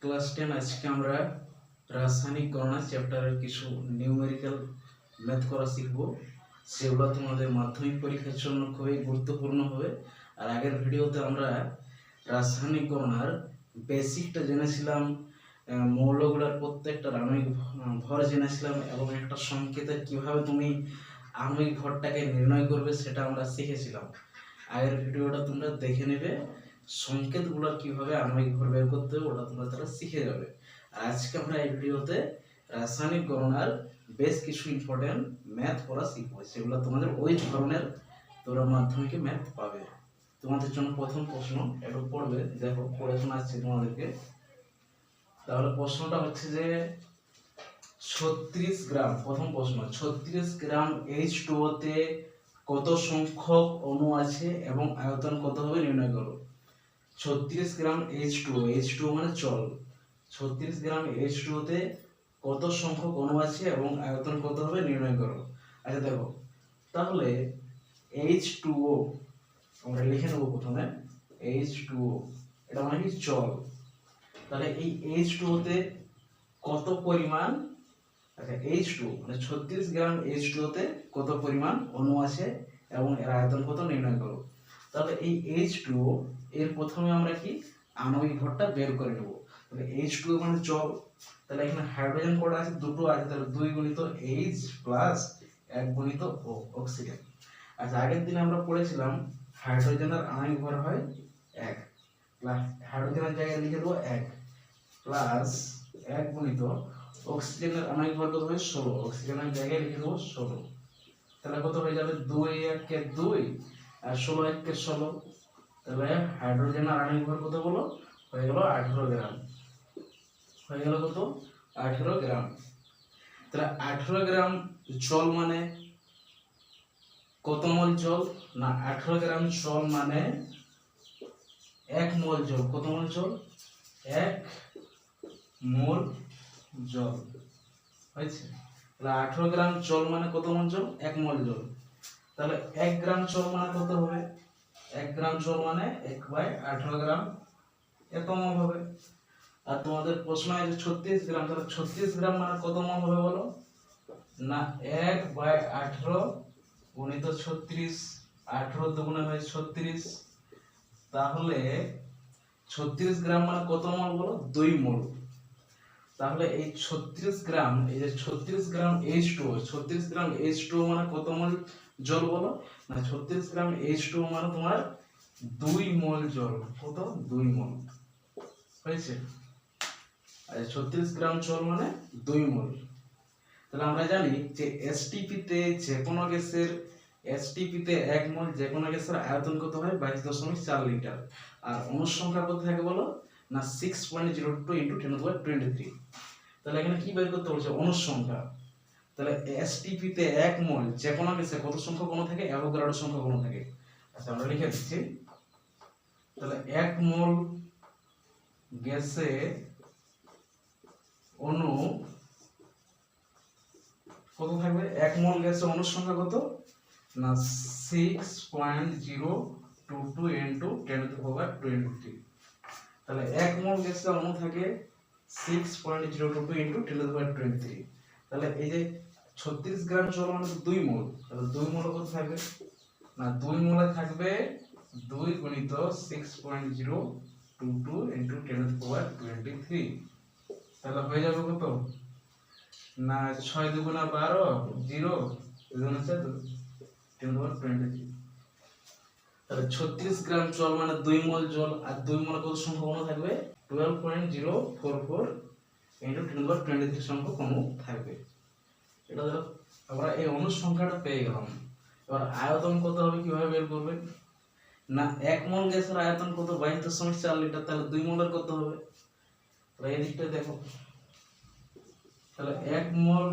Class 10 আজকে আমরা রাসায়নিক গণনা চ্যাপ্টারের কিছু নিউমেরিক্যাল ম্যাথ করা শিখব। সেগুলো তোমাদের মাধ্যমিক পরীক্ষার জন্য খুবই গুরুত্বপূর্ণ হবে। আর আগের ভিডিওতে আমরা রাসায়নিক গণনার বেসিকটা জেনেছিলাম, মৌলগুলোর প্রত্যেকটা আণবিক ভর জেনেছিলাম এবং একটা সংকেতের কিভাবে তুমি আণবিক ভরটাকে নির্ণয় করবে সেটা আমরা শিখেছিলাম। আগের ভিডিওটা তোমরা দেখে নেবে, সংকেতগুলো কিভাবে আণবিক ভর বের করতে হবে ওটা তোমরা তারা শিখে যাবে। আর আজকে আমরা এই ভিডিওতে রাসায়নিক গণনার বেশ কিছু ইম্পর্টেন্ট ম্যাথ করা শিখবো, সেগুলো তোমাদের ওই ধরনের তোমরা মাধ্যমিকে ম্যাথ পাবে। তোমাদের জন্য প্রথম প্রশ্ন একটু পড়বে, দেখো পড়ে শোনাচ্ছি তোমাদেরকে। তাহলে প্রশ্নটা হচ্ছে যে 36 গ্রাম, প্রথম প্রশ্ন, 36 গ্রাম H2O তে কত সংখ্যক অণু আছে এবং আয়তন কত হবে নির্ণয় করো। 36 গ্রাম H2O মানে জল, 36 গ্রাম H2O তে কত সংখ্যক অণু আছে এবং আয়তন কত হবে নির্ণয় করো। আচ্ছা দেখো, তাহলে H2O আমরা লিখে নেবো প্রথমে। H2O এটা মানে কি জল। তাহলে এই H2O তে কত পরিমাণ, আচ্ছা H2O মানে 36 গ্রাম H2O তে কত পরিমাণ অণু আছে এবং এর আয়তন কত নির্ণয় করো। তাহলে এই H2O এর প্রথমে আমরা কি আণবিক ভরটা বের করে নেব। তাহলে H2O মানে জল, তাহলে এখানে হাইড্রোজেন কটা আছে, দুটো আছে, তাহলে 2 গুণিত H প্লাস 1 গুণিত O অক্সিজেন। আচ্ছা আগের দিন আমরা পড়েছিলাম হাইড্রোজেনের আণবিক ভর হয় 1, প্লাস হাইড্রোজেনের জায়গায় লিখে দেবো 1 প্লাস 1 গুণিত অক্সিজেনের আণবিক ভর কত হবে 16, অক্সিজেনের জায়গায় লিখে দেবো 16। তাহলে কত হয়ে যাবে 2 1 কে 2 আর 16 1 কে 16। তাহলে হাইড্রোজেনের আণবিক ভর কত বলো, হয়ে গেল 18 গ্রাম। হয়ে গেল কত, 18 গ্রাম। তাহলে 18 গ্রাম জল মানে কত মোল জল না, 18 গ্রাম জল মানে 1 মোল জল। কত মোল জল, 1 মোল জল হয়েছে। তাহলে 18 গ্রাম জল মানে কত মোল জল, 1 মোল জল। তাহলে 1 গ্রাম জল মানে কত হবে, 1 গ্রাম জল মানে 1/18 গ্রাম, এত মোল হবে। আর তোমাদের প্রশ্ন আছে 36 গ্রাম, তাহলে 36 গ্রাম মানে কত মোল হবে বলো না, 1/18 গুণিত 36, 18 দুগুণে হয় 36। তাহলে 36 গ্রাম মানে কত মোল বলো, 2 মোল। তাহলে এই 36 গ্রাম, এই যে 36 গ্রাম H2O, 36 গ্রাম H2O মানে কত মোল জল বলো না, 36 গ্রাম H2O মানে তোমার 2 মোল জল। কত, 2 মোল হয়েছে। আর 36 গ্রাম জল মানে 2 মোল। তাহলে আমরা জানি যে এসটিপি তে যে কোনো গ্যাসের, এসটিপি তে 1 মোল যে কোনো গ্যাসের আয়তন কত হয় 22.4 লিটার। আর অণুর সংখ্যা কত থাকে বলো না, 6.02 × 10⁻23। তাহলে এখানে কি বের করতে বলছে, অণুর সংখ্যা। তাহলে এসটিপি তে 1 মোল যে কোনো গ্যাসে কত সংখ্যক অণু থাকে, অ্যাভোগাড্রো সংখ্যক অণু থাকে। আচ্ছা আমরা লিখে দিচ্ছি। তাহলে 1 মোল গ্যাসে অণু কত থাকবে, 1 মোল গ্যাসে অণুর সংখ্যা কত না, 6.022 × 10⁻23। তাহলে 1 মোল গ্যাসে অণু থাকে 6.022 × 10⁻23। তাহলে এই যে 36 গ্রাম জল মানে 2 মোল, তাহলে 2 মোল কত থাকবে না, 2 মোলে থাকবে 2 গুণিত 6.022 × 10⁻23। তাহলে হয়ে যাবে কত না, 6 দুগুণা 12, 0 দুগুণা 4, 10⁻23। তাহলে 36 গ্রাম জল মানে 2 মোল জল, আর 2 মোলে কত সংখ্যক অণু থাকবে 12.044 × 10⁻23 সংখ্যক অণু থাকবে। এটা ধরো আমরা এই অণুর সংখ্যাটা পেয়ে গেলাম। এবার আয়তন কত হবে কিভাবে বের করবে না, 1 মোল গ্যাসের আয়তন কত 22.4 লিটার, তাহলে 2 মোলের কত হবে। তাহলে এই দিকটা দেখো, তাহলে 1 মোল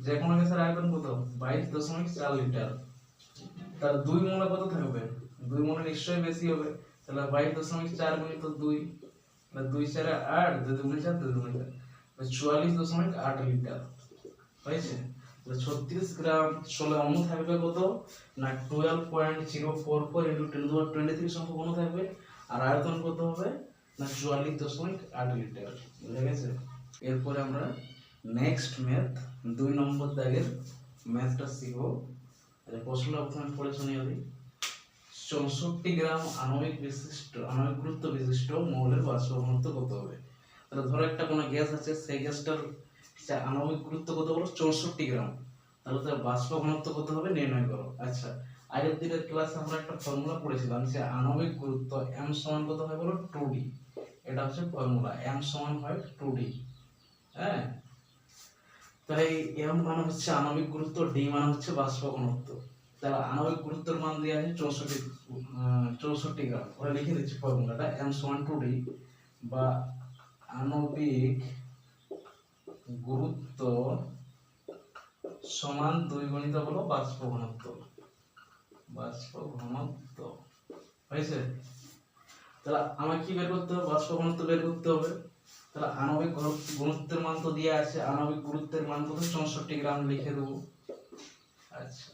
যে কোনো গ্যাসের আয়তন কত 22.4 লিটার, তাহলে 2 মোলে কত থাকবে, 2 মোলে নিশ্চয়ই বেশি হবে। তাহলে 22.4 গুণিত 2, তাহলে 2 4 8, 2 2 4, 2 2 4, 44.8 লিটার হয়েছে। তাহলে 36 গ্রাম জলে অণু থাকবে কত না, 12.044 × 10⁻23 সংখ্যক অণু থাকবে। আর আয়তন কত হবে না 44.8 লিটার। বুঝা গেছে? এরপরে আমরা নেক্সট ম্যাথ 2 নম্বর দাগের ম্যাথটা শিখবো। প্রশ্নটা প্রথমে পড়ে শুনিয়ে দিই। 64 গ্রাম আণবিক গুরুত্ব বিশিষ্ট মৌলের বাষ্প ঘনত্ব কত হবে? তাহলে ধরো একটা কোনো গ্যাস আছে, সেই গ্যাসটার আণবিক গুরুত্ব কত বলো? 64 গ্রাম। তাহলে তার বাষ্প ঘনত্ব কত হবে নির্ণয় করো। আচ্ছা, আগের দিনের ক্লাসে আমরা একটা ফর্মুলা পড়েছিলাম যে আণবিক গুরুত্ব m সমান কত হয় বলো? 2d। এটা হচ্ছে ফর্মুলা, m সমান হয় 2d। হ্যাঁ, তাই m মানে হচ্ছে আণবিক গুরুত্ব, d মানে হচ্ছে বাষ্প ঘনত্ব। তাহলে আণবিক গুরুত্বের মান দেওয়া আছে 64 গ্রাম। ওরা লিখে দিচ্ছি ফর্মুলাটা, m সমান 2d বা আণবিক গুরুত্ব সমান 2 গুণিত হলো বাষ্প ঘনত্ব। হয়েছে? তাহলে আমাকে কি বের করতে হবে? বাষ্প ঘনত্ব বের করতে হবে। তাহলে আণবিক গুরুত্বের মান তো দেওয়া আছে, আণবিক গুরুত্বের মান কত? 64 গ্রাম লিখে দেবো। আচ্ছা,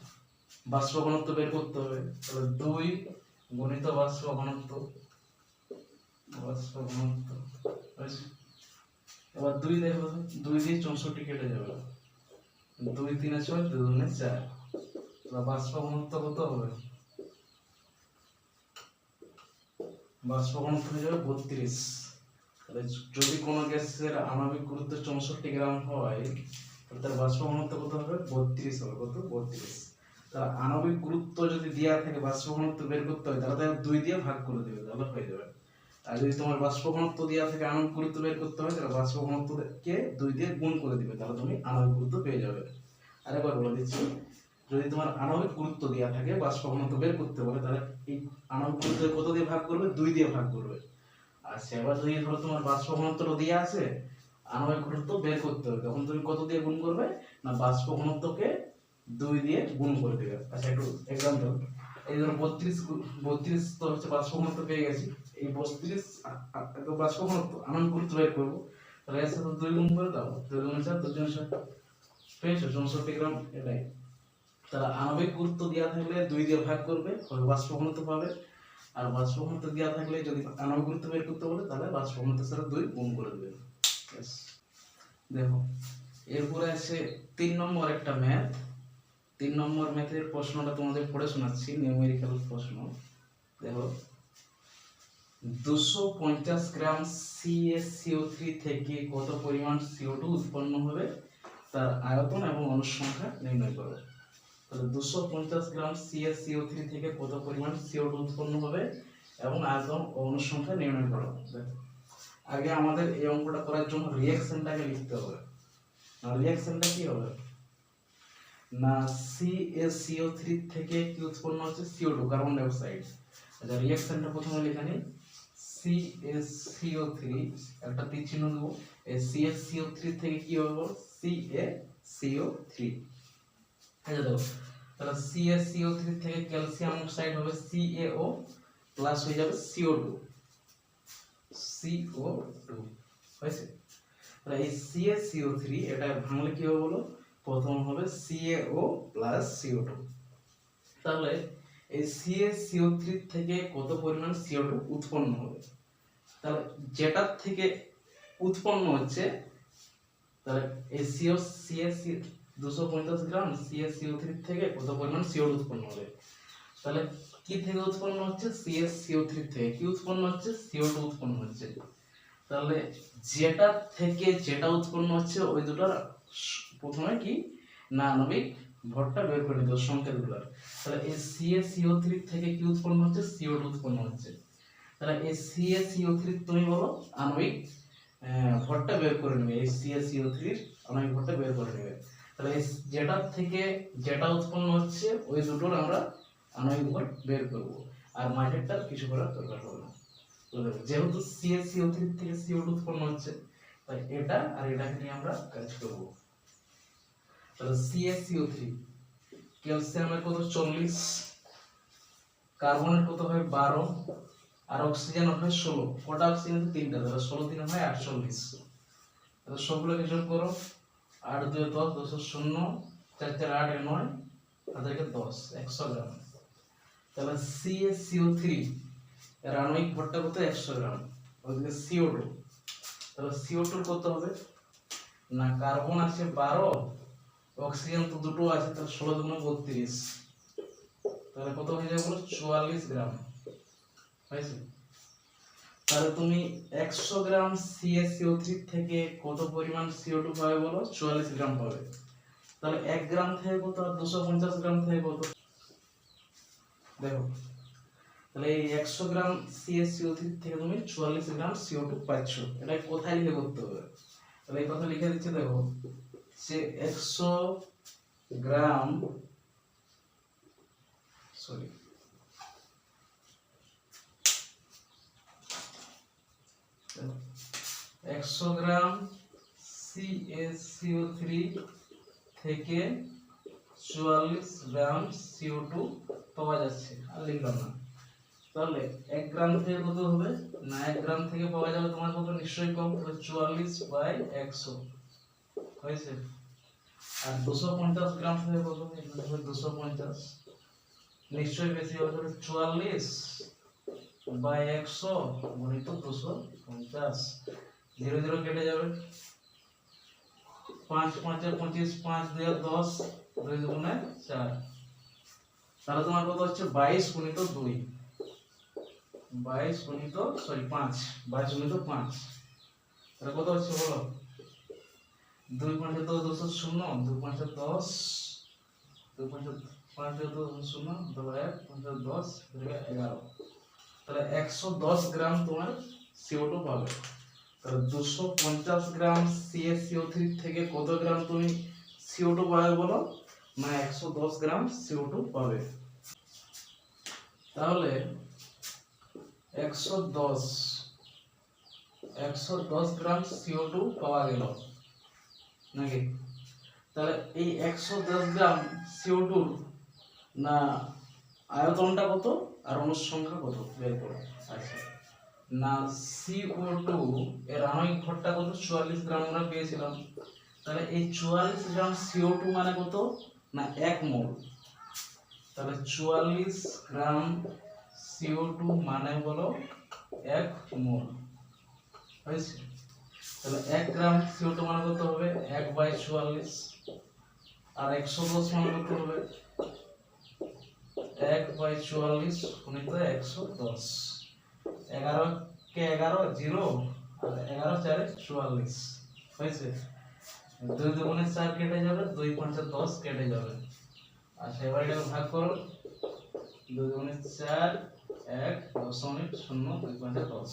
বাষ্প ঘনত্ব বের করতে হবে। তাহলে 2 গুণিত বাষ্প ঘনত্ব। হয়েছে? এবার 2 দেখো, 2 দিয়ে 64 কেটে যাবে, 2 3 6 2 2 4। তাহলে বাষ্প ঘনত্ব কত হবে? বাষ্প ঘনত্ব হয়ে যাবে 32। তাহলে যদি কোনো গ্যাসের আণবিক গুরুত্ব 64 গ্রাম হয়, তাহলে তার বাষ্প ঘনত্ব কত হবে? 32 হবে। কত? 32। তাহলে আণবিক গুরুত্ব যদি দেওয়া থাকে, বাষ্প ঘনত্ব বের করতে হয়, তাহলে 2 দিয়ে ভাগ করে দেবে, তাহলে হয়ে যাবে। আর যদি তোমার বাষ্প ঘনত্ব দেওয়া থাকে, আণবিক গুরুত্ব বের করতে হয়, তাহলে বাষ্প ঘনত্বকে 2 দিয়ে গুণ করে দিবে, তাহলে তুমি আণবিক গুরুত্ব পেয়ে যাবে। আরেকবার বলে দিচ্ছি, যদি তোমার আণবিক গুরুত্ব দেওয়া থাকে, বাষ্প ঘনত্ব বের করতে বলে, তাহলে এই আণবিক গুরুত্ব কত দিয়ে ভাগ করবে? 2 দিয়ে ভাগ করবে। আচ্ছা, এবার যদি ধরো তোমার বাষ্প ঘনত্বটা দেওয়া আছে, আণবিক গুরুত্ব বের করতে হবে, তখন তুমি কত দিয়ে গুণ করবে? না বাষ্প ঘনত্বকে 2 দিয়ে গুণ করে দেবে। আচ্ছা, একটু एग्जांपल, এই ধরো 32 তো হচ্ছে বাষ্প ঘনত্ব পেয়ে গেছি। এই 32 তো বাষ্প ঘনত্ব, আণবিক গুরুত্ব বের করব। তাহলে এর সাথে 2 গুণ করে দাও, 2 গুণ 4 2 গুণ 6 পেয়েছো 64 গ্রাম। এটাই। তাহলে আণবিক গুরুত্ব দেওয়া থাকলে 2 দিয়ে ভাগ করবে, হবে বাষ্প ঘনত্ব পাবে। আর বাষ্প ঘনত্ব দেওয়া থাকলে যদি আণবিক গুরুত্ব বের করতে বলে, তাহলে বাষ্প ঘনত্বের সাথে 2 গুণ করে দেবে। দেখো, এরপরে আছে 3 নম্বর একটা ম্যাথ। 3 নম্বর ম্যাথের প্রশ্নটা তোমাদের পড়ে শোনাচ্ছি, নিউমেরিক্যাল প্রশ্ন। দেখো, 250 গ্রাম CaCO3 থেকে কত পরিমাণ CO2 উৎপন্ন হবে, তার আয়তন এবং অনুসংখ্যা নির্ণয় করো। তাহলে 250 গ্রাম CaCO3 থেকে কত পরিমাণ CO2 উৎপন্ন হবে এবং আয়তন ও অনুসংখ্যা নির্ণয় করো। দেখো, আগে আমাদের এই অঙ্কটা করার জন্য রিঅ্যাকশনটাকে লিখতে হবে। আর রিঅ্যাকশনটা কি হবে? না CaCO3 থেকে কি উৎপন্ন হচ্ছে? CO2, carbon die oxide. আচ্ছা, রিঅ্যাকশনটা প্রথমে লিখে নিই। CaCO3 একটা তীর চিহ্ন দেব। এই CaCO3 থেকে কি হবে? CaCO3। আচ্ছা, দেখো, তাহলে CaCO3 থেকে ক্যালসিয়াম অক্সাইড হবে CaO প্লাস হয়ে যাবে CO2। হয়েছে? তাহলে এই CaCO3 এটা ভাঙলে কি হবে বলো? প্রথম হবে CaO প্লাস CO2। তাহলে এই CaCO3 থেকে কত পরিমাণ CO2 উৎপন্ন হবে? তাহলে যেটা থেকে উৎপন্ন হচ্ছে, তাহলে এই 250 গ্রাম CaCO3 থেকে কত পরিমাণ CO2 উৎপন্ন হবে? তাহলে কি থেকে উৎপন্ন হচ্ছে? CaCO3 থেকে কি উৎপন্ন হচ্ছে? CO2 উৎপন্ন হচ্ছে। তাহলে যেটা থেকে যেটা উৎপন্ন হচ্ছে, ওই দুটোর প্রথমে কি না আণবিক ভরটা বের করে নিতে হবে, সংকেতগুলোর। তাহলে এই CaCO3 থেকে কি উৎপন্ন হচ্ছে? CO2 উৎপন্ন হচ্ছে। তাহলে এই CaCO3 তুমি বলো আণবিক ভরটা বের করে নেবে, এই CaCO3 এর আণবিক ভরটা বের করে নেবে। তাহলে এই যেটা থেকে যেটা উৎপন্ন হচ্ছে, ওই দুটোর আমরা আণবিক ভর বের করব। আর মাঝেরটা কিছু করার দরকার হবে না। যেহেতু CaCO3 থেকে CO2 উৎপন্ন হচ্ছে, তাই এটা আর এটাকে নিয়ে আমরা কাজ করব। তাহলে CaCO3, ক্যালসিয়ামের কত? 40, কার্বনের কত হয়? 12, আর অক্সিজেন হয় 16। কটা অক্সিজেন? 3টা। তাহলে 16 3 হয় 48। তাহলে সবগুলোকে যোগ করো। 8 2 10, 10 0, 4 4 8 9, তাদেরকে 10, 100 গ্রাম। তাহলে CaCO3 এর আণবিক ভরটা কত? 100 গ্রাম। ওদিকে CO2, তাহলে CO2 কত হবে না কার্বন আছে 12, অক্সিজেন তো দুটো আছে, তাহলে 16 দুগুণ 32, তাহলে কত হয়ে যাবে বলো 44 গ্রাম হয়েছে। তাহলে তুমি 100 গ্রাম CaCO3 থেকে কত পরিমাণ CO2 পাবে বলো 44 গ্রাম পাবে। তাহলে 1 গ্রাম থেকে কত আর 250 গ্রাম থেকে কত, দেখো তাহলে এই 100 গ্রাম CaCO3 থেকে তুমি 44 গ্রাম CO2 পাচ্ছ। এটা কোথায় লিখে করতে হবে, তাহলে এই কথা লিখে দিচ্ছি, দেখো যে 100 গ্রাম সরি 100 গ্রাম CaCO3 থেকে 44 গ্রাম CO2 পাওয়া যাচ্ছে, আর লিখলাম না। তাহলে 1 গ্রাম থেকে কত হবে না 1 গ্রাম থেকে পাওয়া যাবে তোমার কত, নিশ্চয়ই কম, তাহলে 44/100 হয়েছে। আর 250 গ্রাম থেকে কত হবে 250, নিশ্চয়ই বেশি হবে, তাহলে 44/100 গুণিত 250, 0 0 কেটে যাবে, 5 5 25, 5 2 10, 2 দুগুণে 4, তাহলে তোমার কত হচ্ছে 22 গুণিত 2, 22 গুণিত 5, 22 গুণিত 5, তাহলে কত হচ্ছে বলো 2 5 10 200, 2 5 10, 2 5 5 200, 2 1 5 10, 11, তাহলে 110 গ্রাম তোমার CO2 পাবে। তাহলে 250 গ্রাম CaCO3 থেকে কত গ্রাম তুমি CO2 পাবে বলো না 110 গ্রাম CO2 পাবে। তাহলে 110 গ্রাম CO2 পাওয়া গেল নাকি, তাহলে এই 110 গ্রাম CO2 না আয়তনটা কত আর অণুর সংখ্যা কত বের করো। আচ্ছা না CO2 এর আণবিক ভরটা কত 44 গ্রাম আমরা পেয়েছিলাম, তাহলে এই 44 গ্রাম CO2 মানে কত না 1 মোল, তাহলে 44 গ্রাম CO2 মানে হলো 1 মোল হয়েছে। তাহলে 1 গ্রাম CO2 মানে কত হবে 1/44, আর 110 মানে কত হবে 1/44 গুণিত 110, 11 কে 11 0 আর 11 4 44 হয়েছে। 2 দুগুণে 4 কেটে যাবে, 2 5 10 কেটে যাবে। আচ্ছা এবার এটাকে ভাগ করো, 2 দুগুণে 4 1.0 2 5 10,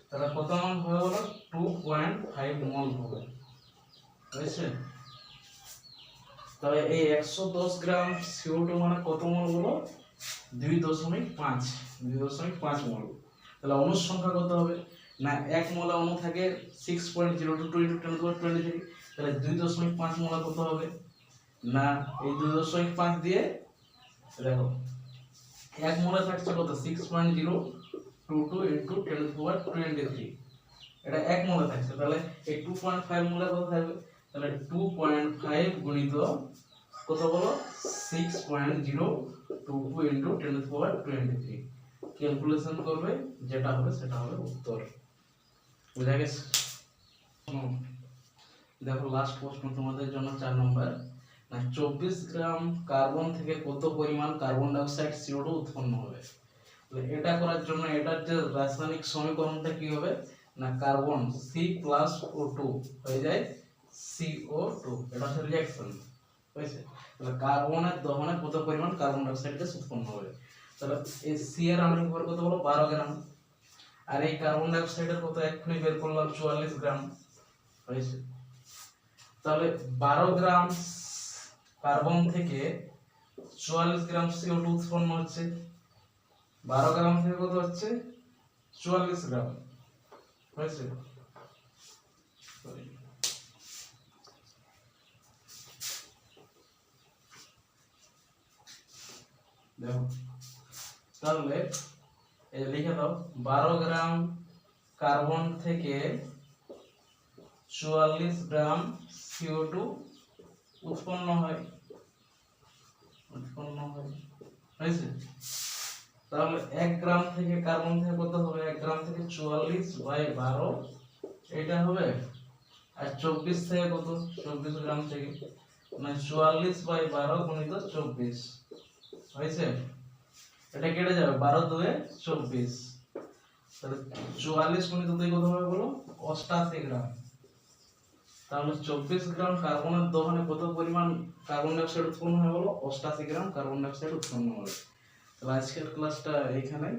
তাহলে কত মান হবে বলো 2.5 মোল হবে হয়েছে। তাহলে এই 110 গ্রাম CO2 মানে কত মোল বলো 2.5 মোল। তাহলে অণুর সংখ্যা কত হবে না 1 মোলে অণু থাকে 6.022 × 10⁻23, তাহলে 2.5 মোলে কত হবে না এই 2.5 দিয়ে দেখো 1 মোলে থাকছে কত 6.022 × 10⁻23, এটা 1 মোলে থাকছে, তাহলে এই 2.5 মোলে কত থাকবে, তাহলে 2.5 গুণিত কত বলো 6.022 × 10⁻23, ক্যালকুলেশন করবে যেটা হবে সেটা হবে উত্তর। বুঝা গেছে? দেখো লাস্ট প্রশ্ন তোমাদের জন্য 4 নম্বর, না 24 গ্রাম কার্বন থেকে কত পরিমাণ কার্বন ডাই অক্সাইড CO2 উৎপন্ন হবে। এটা করার জন্য এটার যে রাসায়নিক সমীকরণটা কি হবে না কার্বন C+O2 হয়ে যায় CO2, এটা হচ্ছে রিঅ্যাকশন হয়েছে। তাহলে কার্বনের দহনে কত পরিমাণ কার্বন ডাই অক্সাইড গ্যাস উৎপন্ন হবে, তাহলে এই C এর আণবিক ভর কত হলো 12 গ্রাম, আর এই কার্বন ডাই অক্সাইডের কত এক্ষুনি বের করলাম 44 গ্রাম হয়েছে। তাহলে 12 গ্রাম কার্বন থেকে 44 গ্রাম CO2 উৎপন্ন হচ্ছে, 12 গ্রাম থেকে কত হচ্ছে 44 গ্রাম হয়েছে। দেখো তাহলে এই লিখে দাও 12 গ্রাম কার্বন থেকে 44 গ্রাম CO2 উৎপন্ন হয় হয়েছে। তাহলে 1 গ্রাম থেকে কার্বন থেকে কত হবে? 1 গ্রাম থেকে 44/12 এটা হবে। আর 24 থেকে কত? 24 গ্রাম থেকে মানে 44/12 গুণিত 24 হয়েছে। এটা কেটে যাবে, 12 দুয়ে 24, তাহলে 44 গুণিত 2 কত হবে বলো? 88 গ্রাম। তাহলে 24 গ্রাম কার্বনের দহনে কত পরিমাণ কার্বন ডাই অক্সাইড উৎপন্ন হয় বলো? 88 গ্রাম কার্বন ডাই অক্সাইড উৎপন্ন হবে। তাহলে আজকের ক্লাসটা এইখানে।